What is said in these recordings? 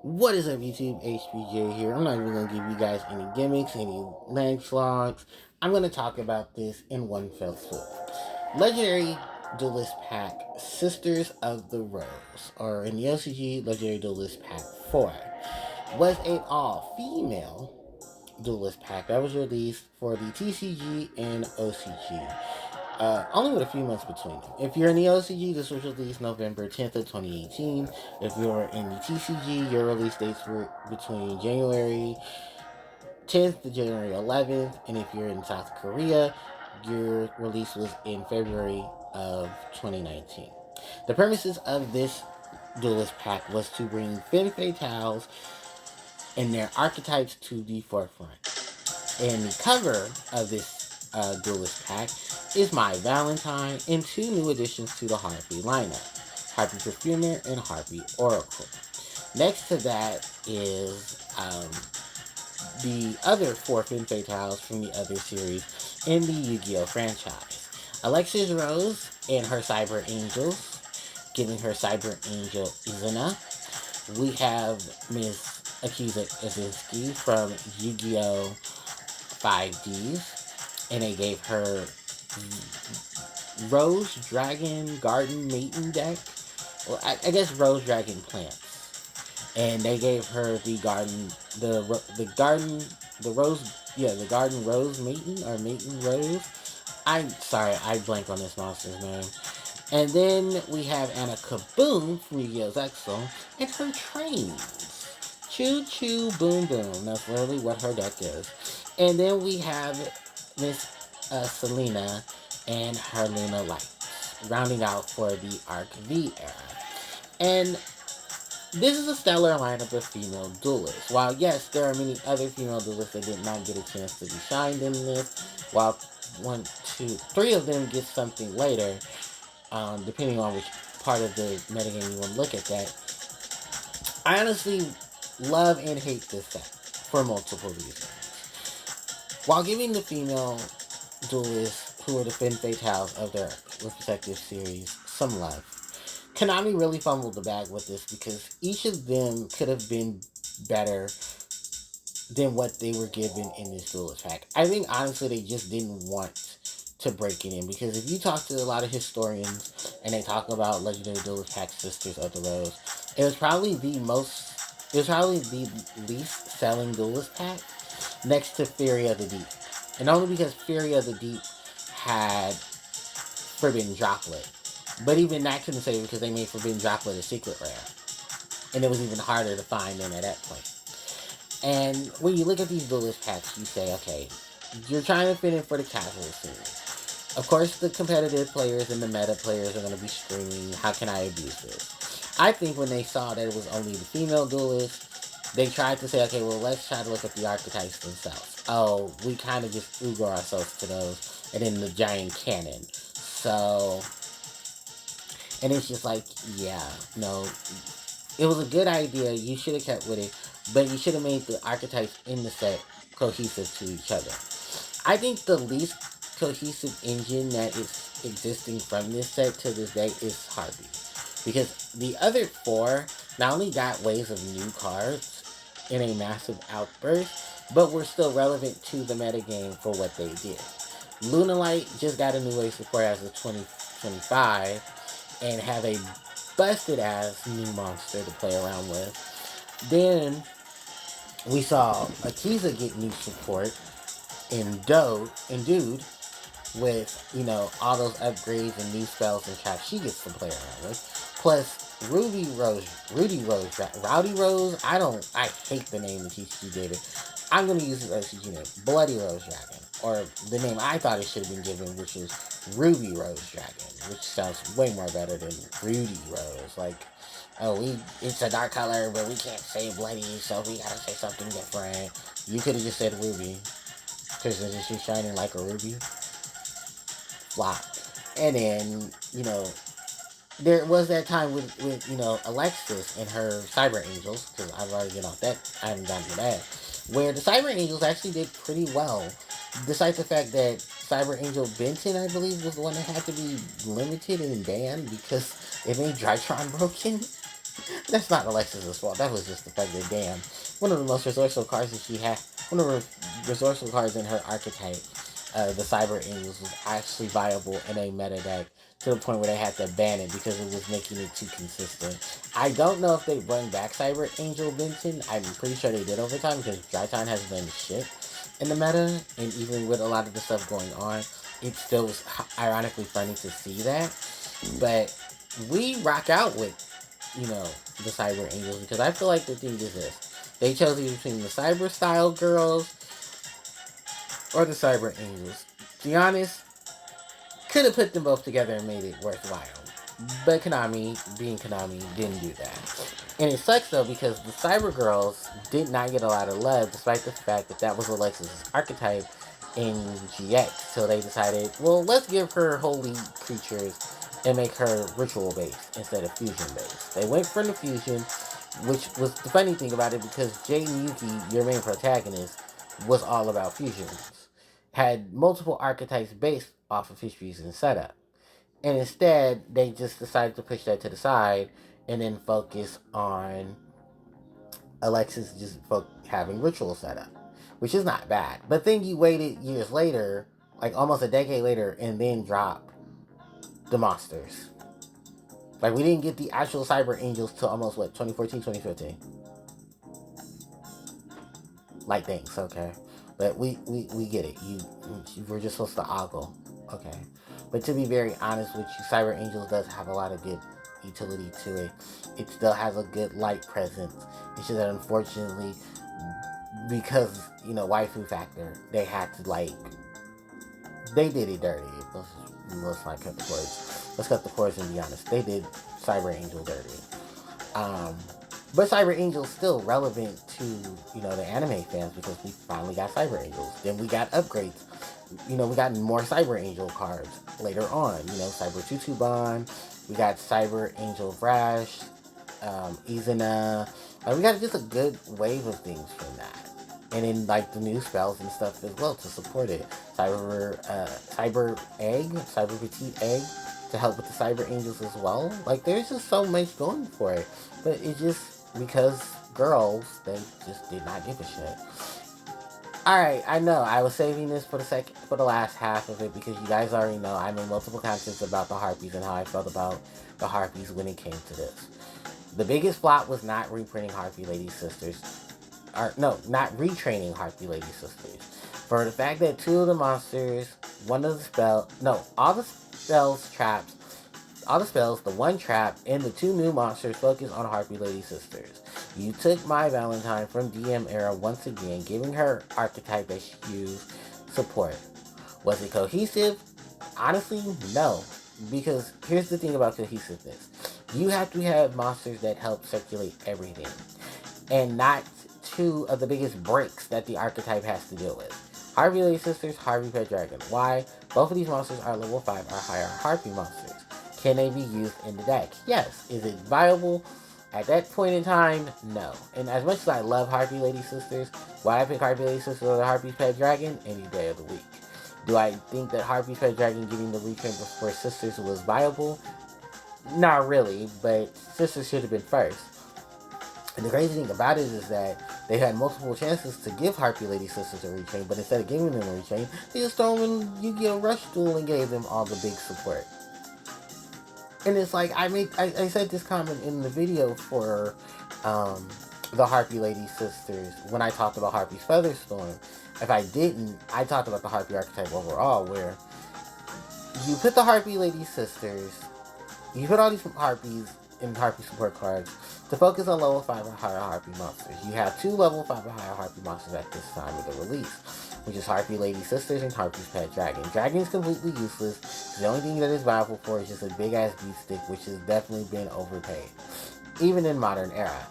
What is up, YouTube? HPJ here. I'm not even going to give you guys any gimmicks, any length logs. I'm going to talk about this in one fell swoop. Legendary Duelist Pack Sisters of the Rose, or in the OCG, Legendary Duelist Pack 4, was an all-female Duelist Pack that was released for the TCG and OCG. Only with a few months between them. If you're in the OCG, this was released November 10th of 2018. If you're in the TCG, your release dates were between January 10th to January 11th. And if you're in South Korea, your release was in February of 2019. The premises of this Duelist Pack was to bring Femfatals and their archetypes to the forefront. And the cover of this Duelist Pack is My Valentine and two new additions to the Harpie lineup, Harpie Perfumer and Harpie Oracle. Next to that is the other four Femfatals from the other series in the Yu-Gi-Oh franchise. Alexis Rose and her Cyber Angels, giving her Cyber Angel Izuna. We have Miss Akiza Azinski from Yu-Gi-Oh! 5Ds, and they gave her Rose Dragon Garden Maiden deck. Well, I guess Rose Dragon plants, and they gave her the garden, the rose, yeah, the garden Rose Maiden or Maiden Rose. I'm sorry, I blank on this monster's name. And then we have Anna Kaboom from Yu-Gi-Oh! Zexal and her trains. Choo Choo Boom Boom. That's literally what her deck is. And then we have Miss Selena and her Luna Lights, rounding out for the Arc V era. And this is a stellar lineup of female duelists. While yes, there are many other female duelists that did not get a chance to be shined in this, while one, two, three of them get something later, depending on which part of the metagame you want to look at that. I honestly love and hate this set for multiple reasons. While giving the female duelists who are the Femfatals of their respective series some love, Konami really fumbled the bag with this because each of them could have been better than what they were given in this duelist pack. I think honestly they just didn't want to break it in, because if you talk to a lot of historians and they talk about Legendary Duelist Pack Sisters of the Rose, it was probably the least selling duelist pack next to Fury of the Deep. And only because Fury of the Deep had Forbidden Droplet. But even that couldn't save it because they made Forbidden Droplet a secret rare. And it was even harder to find than at that point. And when you look at these duelist packs, you say, okay, you're trying to fit in for the casual scene. Of course, the competitive players and the meta players are going to be screaming, how can I abuse this? I think when they saw that it was only the female duelists, they tried to say, okay, well, let's try to look at the archetypes themselves. Oh, we kind of just Ugo ourselves to those, and then the giant cannon. So, and it's just like, yeah, no, it was a good idea. You should have kept with it, but you should have made the archetypes in the set cohesive to each other. I think the least cohesive engine that is existing from this set to this day is Harpie. Because the other four not only got waves of new cards in a massive outburst, but were still relevant to the metagame for what they did. Lunalight just got a new wave support as of 2025 and have a busted ass new monster to play around with. Then we saw Akiza get new support in Dude with, you know, all those upgrades and new spells and traps she gets to play around with. Plus Rowdy Rose, I hate the name that she gave it. I'm going to use his OCG name, Bloody Rose Dragon. Or the name I thought it should have been given, which is Ruby Rose Dragon, which sounds way more better than Rudy Rose. Like, oh, it's a dark color, but we can't say bloody, so we gotta say something different. You could have just said Ruby, because she's shining like a ruby. Flop. And then, you know, there was that time with you know, Alexis and her Cyber Angels, because I've already get off that, I haven't gotten to that, where the Cyber Angels actually did pretty well, despite the fact that Cyber Angel Benton, I believe, was the one that had to be limited and banned because it made Drytron broken. That's not Alexis's fault. That was just the fact that, damn, one of the most resourceful cards that she had, one of the resourceful cards in her archetype, the Cyber Angels, was actually viable in a meta deck to the point where they had to ban it because it was making it too consistent. I don't know if they bring back Cyber Angel Benton. I'm pretty sure they did over time because Drytime has been shit in the meta, and even with a lot of the stuff going on, it still was ironically funny to see that. But we rock out with, the Cyber Angels because I feel like the thing is this. They chose either between the Cyber Style Girls or the Cyber Angels. To be honest, could have put them both together and made it worthwhile. But Konami, being Konami, didn't do that. And it sucks though because the Cyber Girls did not get a lot of love despite the fact that that was Alexis' archetype in GX. So they decided, well, let's give her holy creatures and make her ritual based instead of fusion based. They went for the fusion, which was the funny thing about it because Jay Miyuki, your main protagonist, was all about fusions. Had multiple archetypes based off of his fusion setup. And instead, they just decided to push that to the side and then focus on Alexis just having ritual setup, which is not bad. But then you waited years later, like almost a decade later, and then drop the monsters. Like, we didn't get the actual Cyber Angels till almost, 2014, 2015? Like, thanks, okay. But we get it. You were just supposed to ogle. Okay. But to be very honest with you, Cyber Angels does have a lot of good utility to it. It still has a good light presence. It's just that unfortunately, because, waifu factor, they had to, they did it dirty. Let's not cut the cords. Let's cut the cords and be honest. They did Cyber Angel dirty. But Cyber Angel's still relevant to, the anime fans because we finally got Cyber Angels. Then we got upgrades. We got more Cyber Angel cards later on. Cyber Tutuban. We got Cyber Angel Vrash, Izuna. We got just a good wave of things from that. And then, the new spells and stuff as well to support it. Cyber Egg, Cyber Petite Egg to help with the Cyber Angels as well. There's just so much going for it. But it's just because girls, they just did not give a shit. Alright, I know, I was saving this for the last half of it because you guys already know I made multiple contents about the Harpies and how I felt about the Harpies when it came to this. The biggest flop was not reprinting Harpie Lady Sisters. Not retraining Harpie Lady Sisters. For the fact that two of the monsters, all the spells, the one trap, and the two new monsters focus on Harpie Lady Sisters. You took my Valentine from DM era once again, giving her archetype that she used support. Was it cohesive? Honestly, no. Because here's the thing about cohesiveness. You have to have monsters that help circulate everything. And not two of the biggest breaks that the archetype has to deal with. Harpie Lady Sisters, Harpie Pet Dragon. Why? Both of these monsters are level 5 or higher Harpie monsters. Can they be used in the deck? Yes. Is it viable? At that point in time, no. And as much as I love Harpie Lady Sisters, why I pick Harpie Lady Sisters over Harpie Pet Dragon? Any day of the week. Do I think that Harpie Pet Dragon getting the retrain before Sisters was viable? Not really, but Sisters should have been first. And the crazy thing about it is that they had multiple chances to give Harpie Lady Sisters a retrain, but instead of giving them a retrain, they just threw them in Yu-Gi-Oh! Rush Duel and gave them all the big support. And it's like, I said this comment in the video for the Harpie Lady Sisters when I talked about Harpie's Featherstorm. If I didn't, I talked about the Harpie archetype overall, where you put the Harpie Lady Sisters, you put all these Harpies in Harpie support cards to focus on level 5 or higher Harpie monsters. You have two level 5 or higher Harpie monsters at this time of the release, which is Harpie Lady Sisters and Harpie's Pet Dragon. Dragon is completely useless. The only thing that is viable for is just a big ass beat stick, which has definitely been overpaid, even in modern era.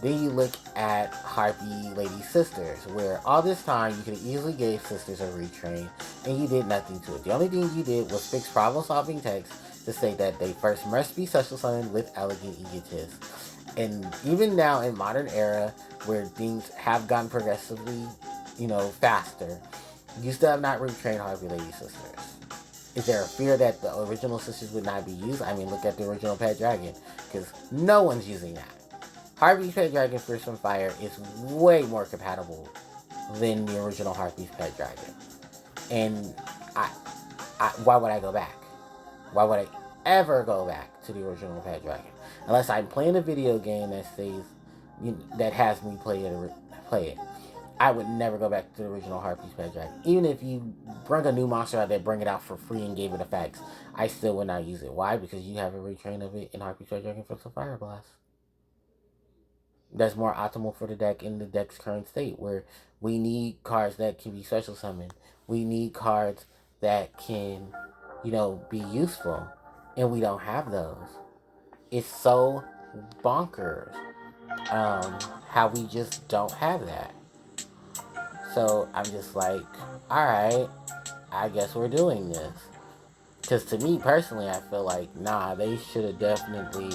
Then you look at Harpie Lady Sisters, where all this time you could have easily gave Sisters a retrain, and you did nothing to it. The only thing you did was fix problem-solving text to say that they first must be special summoned with Elegant Egotist. And even now in modern era, where things have gotten progressively, faster, you still have not retrained Harpie Lady Sisters. Is there a fear that the original sisters would not be used? I mean, look at the original Pet Dragon, because no one's using that. Harpie's Pet Dragon Fist from Fire is way more compatible than the original Harpie's Pet Dragon. And why would I go back? Why would I ever go back to the original Pet Dragon? Unless I'm playing a video game that says, that has me play it. I would never go back to the original Harpie's Pet Dragon. Even if you bring a new monster out there, bring it out for free and gave it effects, I still would not use it. Why? Because you have a retrain of it in Harpie's Pet Dragon Fist of Fire Blast. That's more optimal for the deck in the deck's current state, where we need cards that can be special summoned. We need cards that can, be useful. And we don't have those. It's so bonkers how we just don't have that. So I'm just like, alright, I guess we're doing this. Because to me personally, I feel like, nah, they should have definitely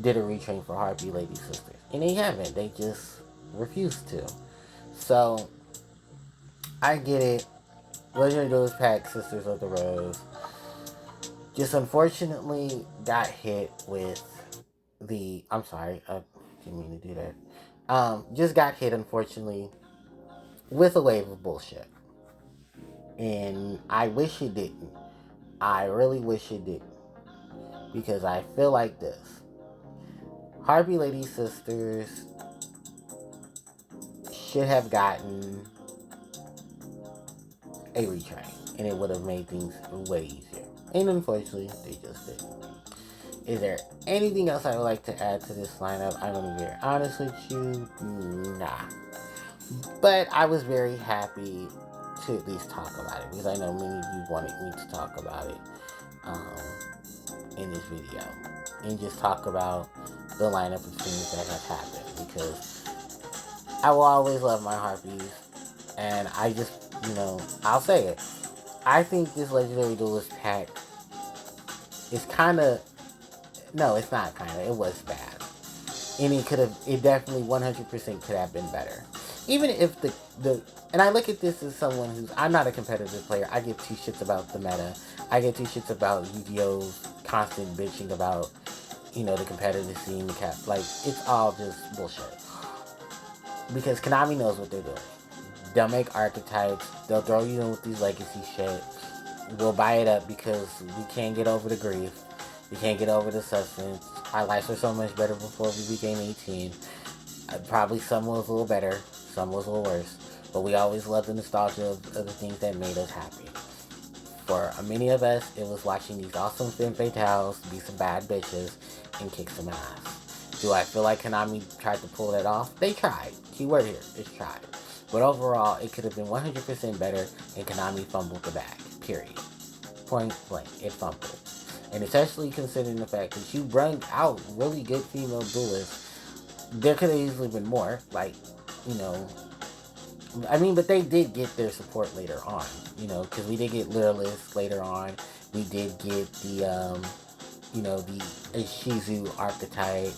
did a retrain for Harpie Lady Sisters. And they haven't. They just refused to. So, I get it. Legendary Duelist Pack Sisters of the Rose just unfortunately got hit with the... I'm sorry. I didn't mean to do that. Just got hit, unfortunately, with a wave of bullshit. And I wish it didn't. I really wish it didn't. Because I feel like this. Harpie Lady Sisters should have gotten a retrain. And it would have made things way easier. And unfortunately, they just didn't. Is there anything else I would like to add to this lineup? I'm going to be very honest with you. Nah. But I was very happy to at least talk about it. Because I know many of you wanted me to talk about it in this video. And just talk about the lineup of things that have happened. Because I will always love my Harpies. And I just, I'll say it. I think this Legendary Duelist pack is kind of... No, it's not kind of. It was bad. And it definitely 100% could have been better. Even if and I look at this as someone who's... I'm not a competitive player. I give two shits about the meta. I give two shits about Yu-Gi-Oh's constant bitching about, the competitive scene, it's all just bullshit. Because Konami knows what they're doing. They'll make archetypes. They'll throw you in with these legacy shit. We'll buy it up because we can't get over the grief. We can't get over the substance. Our lives were so much better before we became 18. Probably some was a little better. Some was a little worse. But we always loved the nostalgia of the things that made us happy. For many of us, it was watching these awesome Femfatals be some bad bitches and kick some ass. Do I feel like Konami tried to pull that off? They tried. Keyword here is tried. But overall, it could have been 100% better, and Konami fumbled the bag. Period. Point blank. It fumbled. And especially considering the fact that you brought out really good female duelists, there could have easily been more. But they did get their support later on. Because we did get Lyrilisk later on. We did get the Ishizu archetype.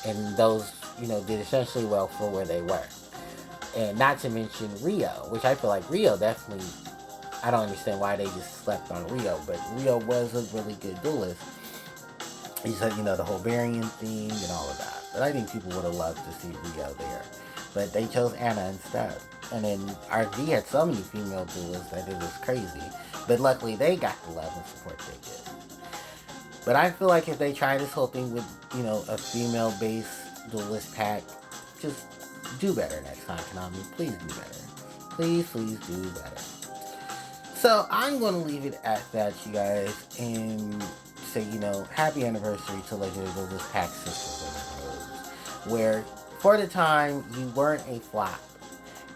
And those, did essentially well for where they were. And not to mention Rio, which I feel like Rio definitely... I don't understand why they just slept on Rio, but Rio was a really good duelist. He said, the whole variant thing and all of that. But I think people would have loved to see Rio there. But they chose Anna instead. And then RG had so many female duelists that it was crazy. But luckily they got the love and support they did. But I feel like if they try this whole thing with, a female-based duelist pack, just do better next time, Konami. Please do better. Please do better. So I'm going to leave it at that, you guys, and say, happy anniversary to Legendary Duelist Pack Sisters of the Rose, where for the time you weren't a flop.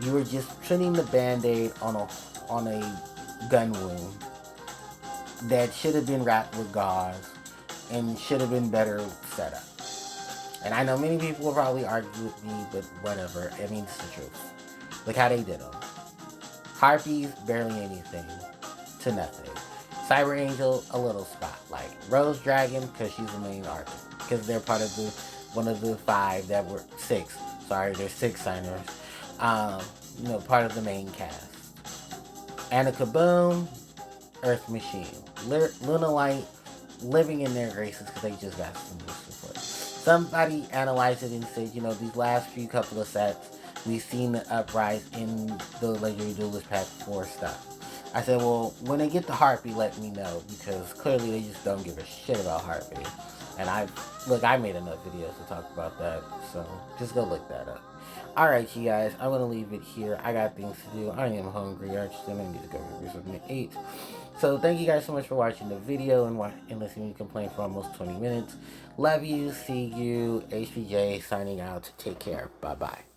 You were just putting the Band-Aid on a gun wound that should have been wrapped with gauze and should have been better set up. And I know many people will probably argue with me, but whatever. I mean, it's the truth. Look how they did them. Harpies, barely anything to nothing. Cyber Angel, a little spotlight. Rose Dragon, because she's the main artist. Because they're part of one of the 6 signers. Part of the main cast. And a Kaboom, Earth Machine. Lunalite living in their graces because they just got some new support. Somebody analyzed it and said, you know, these last few couple of sets, we've seen the uprise in the Legendary Duelist Pack 4 stuff. I said, well, when they get the Harpie, let me know, because clearly they just don't give a shit about Harpie. And I made enough videos to talk about that, so just go look that up. Alright, you guys, I'm gonna leave it here. I got things to do. I am hungry. I need to go get something to eat. So thank you guys so much for watching the video and listening to me complain for almost 20 minutes. Love you. See you. HPJ signing out. Take care. Bye-bye.